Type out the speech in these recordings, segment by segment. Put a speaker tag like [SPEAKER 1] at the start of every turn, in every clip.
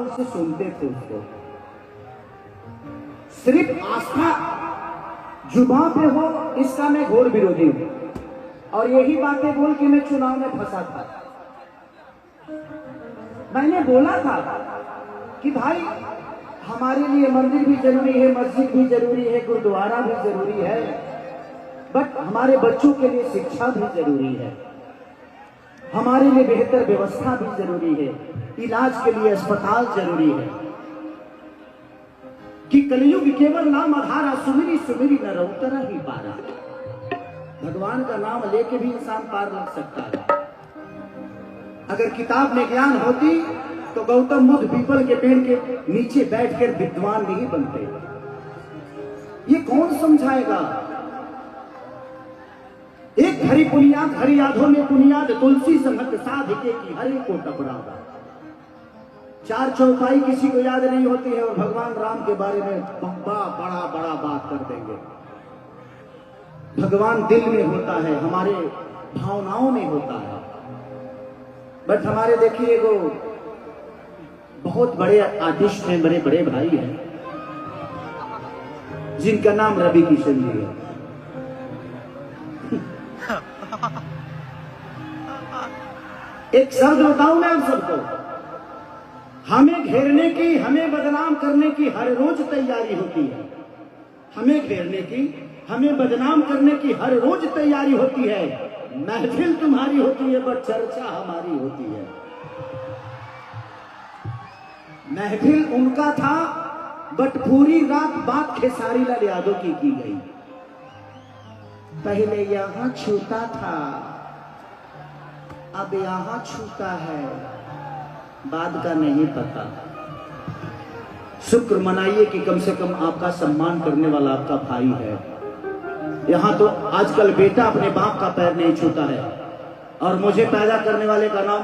[SPEAKER 1] से सुनते थे उसको। सिर्फ आस्था जुबान पे हो इसका मैं घोर विरोधी हूं, और यही बातें बोल के मैं चुनाव में फंसा था। मैंने बोला था कि भाई हमारे लिए मंदिर भी जरूरी है, मस्जिद भी जरूरी है, गुरुद्वारा भी जरूरी है, बट हमारे बच्चों के लिए शिक्षा भी जरूरी है, हमारे लिए बेहतर व्यवस्था भी जरूरी है, इलाज के लिए अस्पताल जरूरी है। कि कलयुग केवल नाम आधारा, सुमिरी सुमिरी न रउतरा ही पारा। भगवान का नाम लेके भी इंसान पार लग सकता है। अगर किताब में ज्ञान होती तो गौतम बुद्ध पीपल के पेड़ के नीचे बैठकर विद्वान नहीं बनते। ये कौन समझाएगा? एक हरि पुनियाद हरि यादों में पुनियाद, तुलसी संगत साधिके की हरि को टपरावा। चार चौपाई किसी को याद नहीं होती है और भगवान राम के बारे में बड़ा बड़ा बात कर देंगे। भगवान दिल में होता है, हमारे भावनाओं में होता है। बट हमारे देखिए वो बहुत बड़े आर्टिस्ट हैं, बड़े बड़े भाई हैं, जिनका नाम रवि किशन जी है। एक शब्द बताऊं मैं आप सबको, हमें घेरने की, हमें बदनाम करने की हर रोज तैयारी होती है। हमें घेरने की, हमें बदनाम करने की हर रोज तैयारी होती है। महफिल तुम्हारी होती है बट चर्चा हमारी होती है। महफिल उनका था बट पूरी रात बात खेसारी लाल यादव की गई। पहले यहां छूता था, अब यहां छूता है, बाद का नहीं पता। शुक्र मनाइए कि कम से कम आपका सम्मान करने वाला आपका भाई है। यहां तो आजकल बेटा अपने बाप का पैर नहीं छूता है, और मुझे पैदा करने वाले का नाम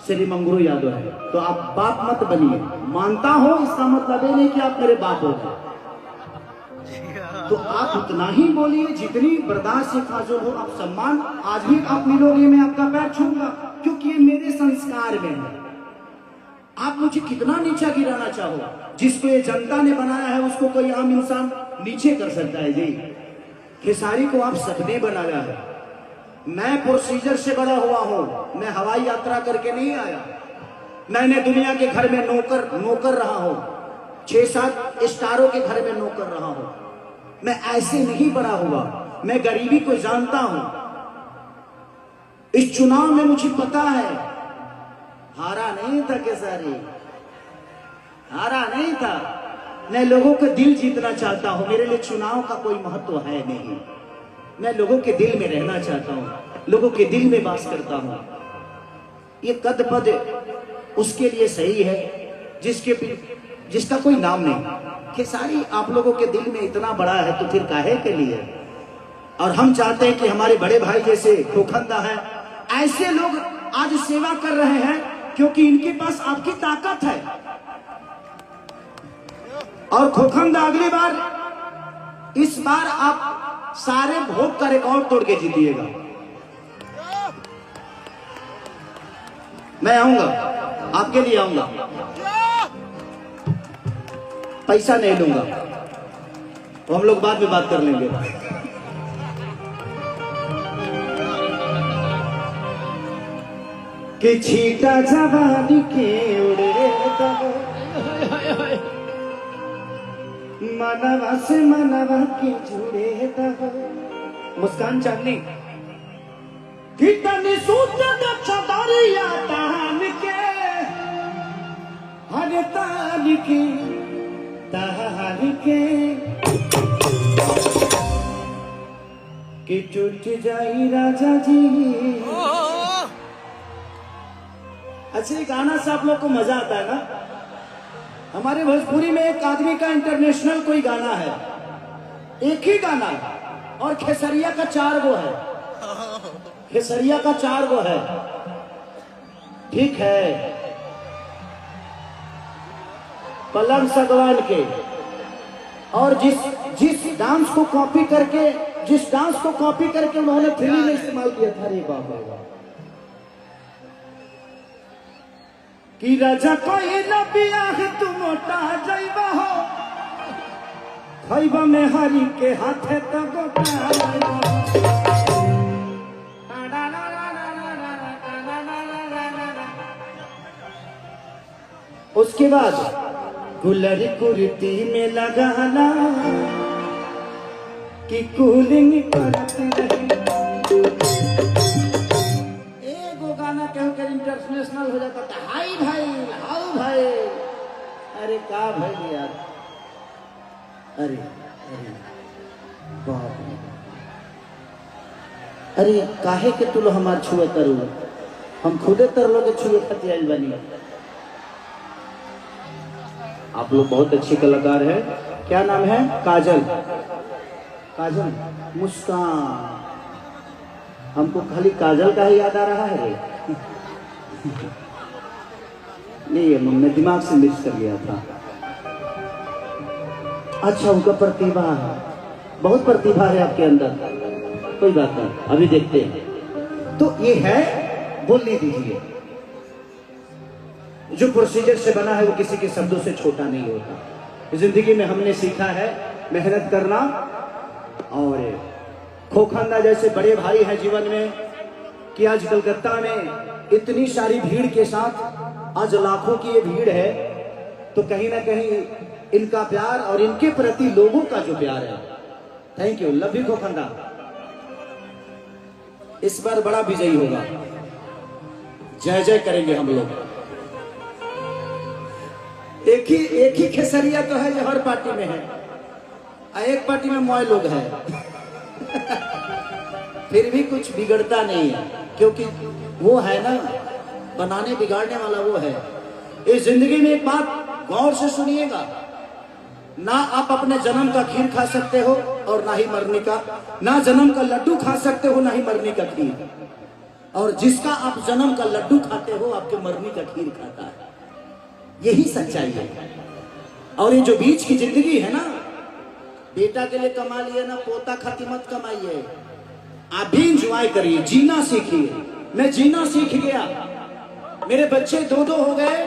[SPEAKER 1] श्री मंगरू यादव है। तो आप बाप मत बनिए। मानता हो इसका मतलब ये नहीं कि आप मेरे बाप हो गए। तो आप उतना ही बोलिए जितनी बर्दाश्त से फाजुल हो। आप सम्मान आज भी आप मिलोगे, मैं आपका पैर छूंगा, क्योंकि ये मेरे संस्कार में है। आप मुझे कितना नीचा गिराना चाहो, जिसको ये जनता ने बनाया है उसको कोई आम इंसान नीचे कर सकता है जी। खेसारी को आप सबने बनाया है। मैं प्रोसीजर से बड़ा हुआ हूं, मैं हवाई यात्रा करके नहीं आया। मैंने दुनिया के घर में नौकर रहा हूं, 6-7 स्टारों के घर में नौकर रहा हूं। मैं ऐसे नहीं बड़ा हुआ, मैं गरीबी को जानता हूं। इस चुनाव में मुझे पता है, हारा नहीं था खेसारी, हारा नहीं था। मैं लोगों का दिल जीतना चाहता हूं। मेरे लिए चुनाव का कोई महत्व है नहीं। मैं लोगों के दिल में रहना चाहता हूं, लोगों के दिल में वास करता हूं। ये कद पद उसके लिए सही है जिसका कोई नाम नहीं। खेसारी आप लोगों के दिल में इतना बड़ा है तो फिर काहे के लिए? और हम चाहते हैं कि हमारे बड़े भाई जैसे खोखंदा है, ऐसे लोग आज सेवा कर रहे हैं क्योंकि इनके पास आपकी ताकत है। और खोखंदा अगली बार, इस बार आप सारे भोग का रिकॉर्ड तोड़ के जीतिएगा। मैं आऊंगा, आपके लिए आऊंगा, पैसा नहीं लूंगा, तो हम लोग बाद में बात कर लेंगे। कि छीटा जवानी के उड़े मनवा से मनवा के जुड़े दहो। मुस्कान चांदनी कितनी सूतन चदरिया तान के, हर तान के तान के, कि टूट जाई राजा जी। अच्छा, गाना से आप लोग को मजा आता है ना? हमारे भोजपुरी में एक आदमी का इंटरनेशनल कोई गाना है, एक ही गाना, और खेसरिया का 4 गो है। खेसरिया का 4 गो है, ठीक है। पलंग सगवान के, और जिस डांस को कॉपी करके उन्होंने फिल्म में इस्तेमाल किया था। रे बाबा, कि राजा कोई न बियाह तू मोटा जाइबा हो खइबा में हरी के हाथे तो गोटा। उसके बाद गुलरी कुर्ती में लगाना कि कूलिंग करती रही। एगो गाना कहूँ के इंटरनेशनल हो जाता था, हाई भाई हाउ भाई। अरे का भाई यार, अरे अरे बाप रे, अरे काहे के तू लो हमार छुए करू, हम खुदे तर लोग छुए खातिर आइल बनी। आप लोग बहुत अच्छे कलाकार हैं। क्या नाम है? काजल। काजल, मुस्कान। हमको खाली काजल का ही याद आ रहा है। नहीं, ये मैं दिमाग से मिक्स कर गया था। अच्छा, उनका प्रतिभा है, बहुत प्रतिभा है आपके अंदर। कोई बात नहीं, अभी देखते हैं। तो ये है, बोलने दीजिए। जो प्रोसीजर से बना है वो किसी के शब्दों से छोटा नहीं होता। जिंदगी में हमने सीखा है मेहनत करना, और खोखंदा जैसे बड़े भाई हैं जीवन में कि आज कलकत्ता में इतनी सारी भीड़ के साथ आज लाखों की ये भीड़ है, तो कहीं ना कहीं इनका प्यार और इनके प्रति लोगों का जो प्यार है, थैंक यू, लव यू खोखंदा, इस बार बड़ा विजयी होगा। जय जय करेंगे हम लोग। एक ही खेसरिया तो है जो हर पार्टी में है, एक पार्टी में मोय लोग है। फिर भी कुछ बिगड़ता नहीं है, क्योंकि वो है ना, बनाने बिगाड़ने वाला वो है। इस जिंदगी में एक बात गौर से सुनिएगा, ना आप अपने जन्म का खीर खा सकते हो और ना ही मरने का, ना जन्म का लड्डू खा सकते हो ना ही मरने का खीर, और जिसका आप जन्म का लड्डू खाते हो आपके मरने का खीर खाता है। यही सच्चाई है। और ये जो बीच की जिंदगी है ना, बेटा के लिए कमा लिए ना, पोता खातिर मत कमाइए। आप भी इंजॉय करिए, जीना सीखिए। मैं जीना सीख गया, मेरे बच्चे दो हो गए,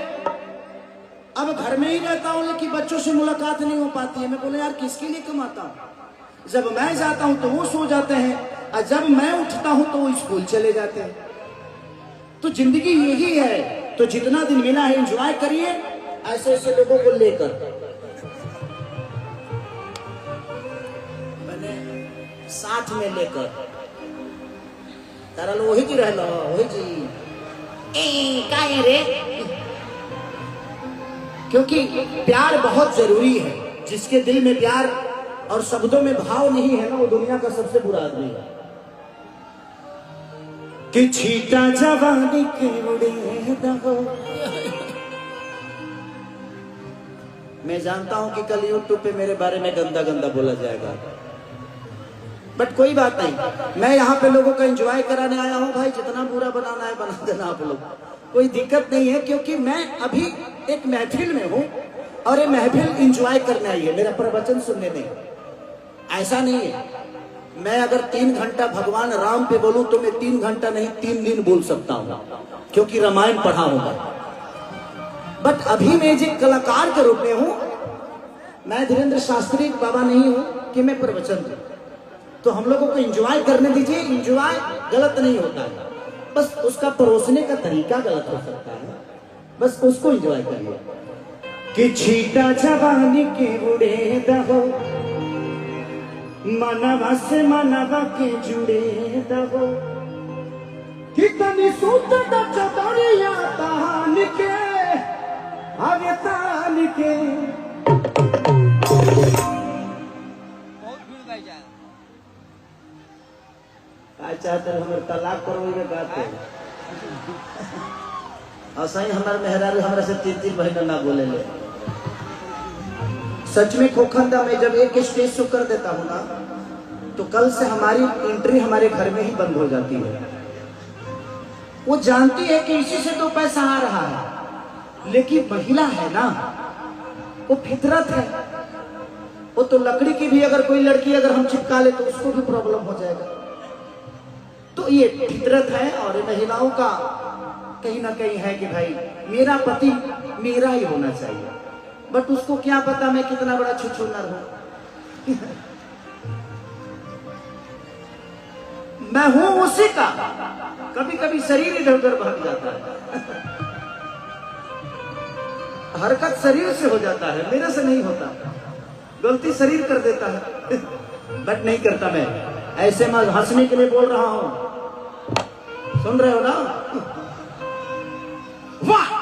[SPEAKER 1] अब घर में ही रहता हूं, लेकिन बच्चों से मुलाकात नहीं हो पाती है। मैं बोले यार किसके लिए कमाता हूं, जब मैं जाता हूं तो वो सो जाते हैं, और जब मैं उठता हूं तो वो स्कूल चले जाते हैं। तो जिंदगी यही है। तो जितना दिन मिला है एंजॉय करिए, ऐसे ऐसे लोगों को लेकर। मैंने साथ में लेकर तारा लो, वही जी रह लो, वही जी का रे, क्योंकि प्यार बहुत जरूरी है। जिसके दिल में प्यार और शब्दों में भाव नहीं है ना, वो दुनिया का सबसे बुरा आदमी है। कि छीटा जवानी के उड़े दहो। मैं जानता हूं कि कल यूट्यूब पे मेरे बारे में गंदा गंदा बोला जाएगा, बट कोई बात नहीं। मैं यहाँ पे लोगों का एंजॉय कराने आया हूँ भाई। जितना बुरा बनाना है बना देना आप लोग, कोई दिक्कत नहीं है, क्योंकि मैं अभी एक महफिल में हूँ और ये महफिल एंजॉय करने आई है, मेरा प्रवचन सुनने नहीं। ऐसा नहीं है मैं अगर 3 घंटा भगवान राम पे बोलूं तो मैं 3 घंटा नहीं 3 दिन बोल सकता हूं, क्योंकि रामायण पढ़ा होगा। बट अभी मैं एक कलाकार के रूप में हूं, मैं धीरेन्द्र शास्त्री बाबा नहीं हूं कि मैं प्रवचन दूं। तो हम लोगों को एंजॉय करने दीजिए। एंजॉय गलत नहीं होता है, बस उसका परोसने का तरीका गलत हो सकता है, बस उसको एंजॉय करिए। कि छीटा जवानी के उड़े दहो, मनवा से मनवा के जुड़े दहो, कितनी सूत चतरिया तान के आगे तान के। चाहते हमारे तलाक करोगे गाते ऐसा ही हमारे मेहरारू हमारे से 3-3 महीना ना बोले ले। सच में खोखंदा में जब एक स्टेज शो कर देता हूँ ना, तो कल से हमारी एंट्री हमारे घर में ही बंद हो जाती है। वो जानती है कि इसी से 2 पैसा आ रहा है, लेकिन महिला है ना, वो फितरत है। वो तो लकड़ी की भी अगर कोई लड़की अगर हम चिपका ले तो उसको भी प्रॉब्लम हो जाएगा। तो ये फितरत है और महिलाओं का कहीं ना कहीं है कि भाई मेरा पति मेरा ही होना चाहिए, बट उसको क्या पता मैं कितना बड़ा छुछुनर हूं। मैं हूं उसी का, कभी कभी शरीर इधर उधर भाग जाता है, हरकत शरीर से हो जाता है, मेरे से नहीं होता, गलती शरीर कर देता है, बट नहीं करता मैं। ऐसे मैं हंसने के लिए बोल रहा हूं, सुन रहे हो ना? वाह